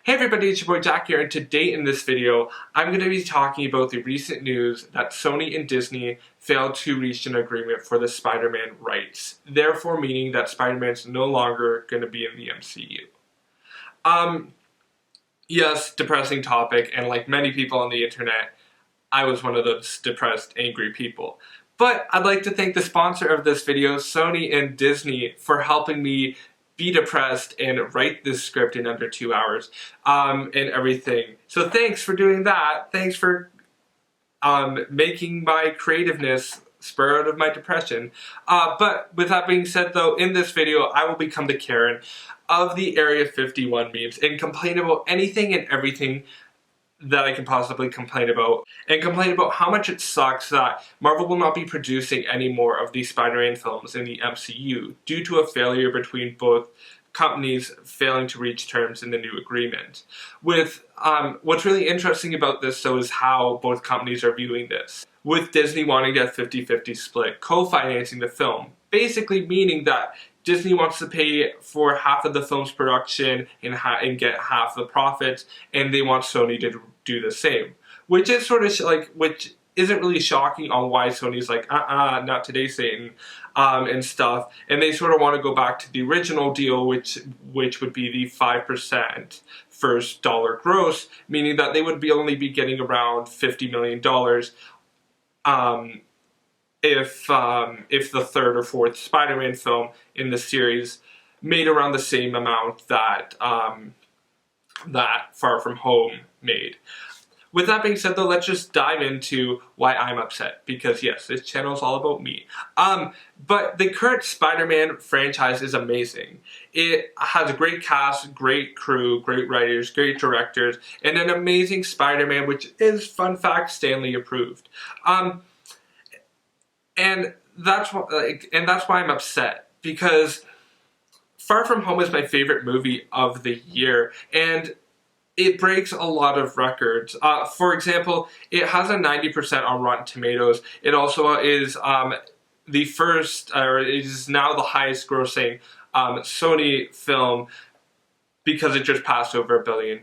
Hey everybody, it's your boy Jack here, and today in this video, I'm going to be talking about the recent news that Sony and Disney failed to reach an agreement for the Spider-Man rights, therefore meaning that Spider-Man's no longer going to be in the MCU. Yes, depressing topic, and like many people on the internet, I was one of those depressed, angry people. But I'd like to thank the sponsor of this video, Sony and Disney, for helping me be depressed and write this script in under 2 hours and everything. So thanks for doing that. Thanks for making my creativeness spur out of my depression. But with that being said though, in this video I will become the Karen of the Area 51 memes and complain about anything and everything that I can possibly complain about, and complain about how much it sucks that Marvel will not be producing any more of these Spider-Man films in the MCU due to a failure between both companies failing to reach terms in the new agreement. With what's really interesting about this though is how both companies are viewing this, with Disney wanting a 50-50 split, co-financing the film, basically meaning that Disney wants to pay for half of the film's production and get half the profits, and they want Sony to do the same. Which is sort of which isn't really shocking on why Sony's like, not today, Satan, and stuff. And they sort of want to go back to the original deal, which would be the 5% first dollar gross, meaning that they would only be getting around $50 million. If the third or fourth Spider-Man film in the series made around the same amount that that Far From Home made. With that being said though, let's just dive into why I'm upset, because yes, this channel is all about me. But the current Spider-Man franchise is amazing. It has a great cast, great crew, great writers, great directors, and an amazing Spider-Man, which is, fun fact, Stan Lee approved. And that's why I'm upset, because Far From Home is my favorite movie of the year, and it breaks a lot of records. For example, it has a 90% on Rotten Tomatoes. It also is the first, or is now the highest grossing Sony film, because it just passed over $1 billion.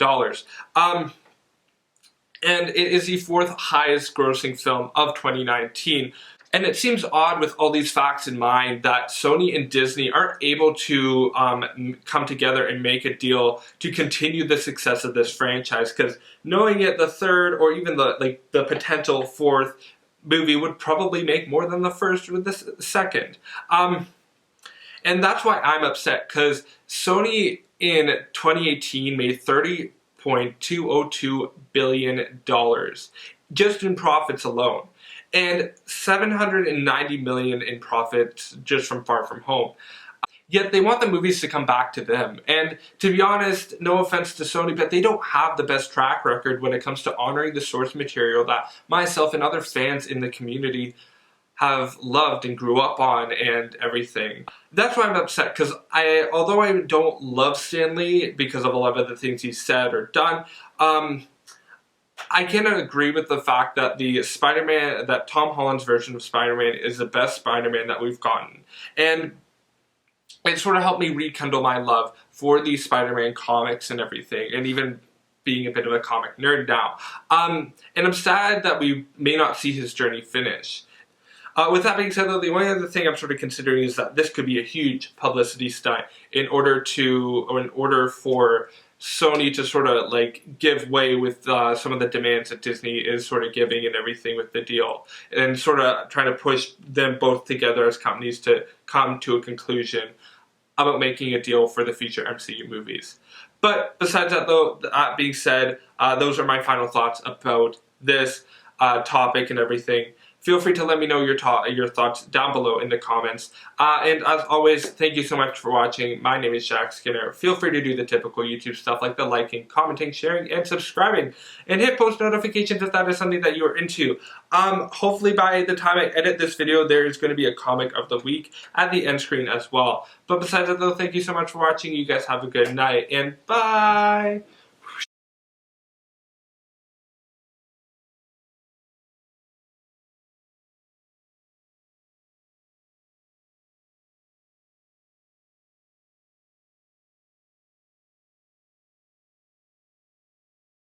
And it is the fourth highest grossing film of 2019. And it seems odd with all these facts in mind that Sony and Disney aren't able to come together and make a deal to continue the success of this franchise, because knowing it, the third or even the potential fourth movie would probably make more than the first or the second. And that's why I'm upset, because Sony in 2018 made $30.202 billion just in profits alone, and $790 million in profits just from Far From Home. Yet they want the movies to come back to them. And to be honest, no offense to Sony, but they don't have the best track record when it comes to honoring the source material that myself and other fans in the community have loved and grew up on and everything. That's why I'm upset, because although I don't love Stan Lee because of a lot of the things he's said or done, I cannot agree with the fact that that Tom Holland's version of Spider-Man is the best Spider-Man that we've gotten. And it sort of helped me rekindle my love for these Spider-Man comics and everything, and even being a bit of a comic nerd now. And I'm sad that we may not see his journey finish. With that being said though, the only other thing I'm sort of considering is that this could be a huge publicity stunt in order for Sony to sort of give way with some of the demands that Disney is sort of giving and everything with the deal, and sort of trying to push them both together as companies to come to a conclusion about making a deal for the future MCU movies. But besides that though, that being said, those are my final thoughts about this topic and everything. Feel free to let me know your thoughts down below in the comments. And as always, thank you so much for watching. My name is Jack Skinner. Feel free to do the typical YouTube stuff like the liking, commenting, sharing, and subscribing. And hit post notifications if that is something that you are into. Hopefully by the time I edit this video, there is going to be a comic of the week at the end screen as well. But besides that though, thank you so much for watching. You guys have a good night, and bye!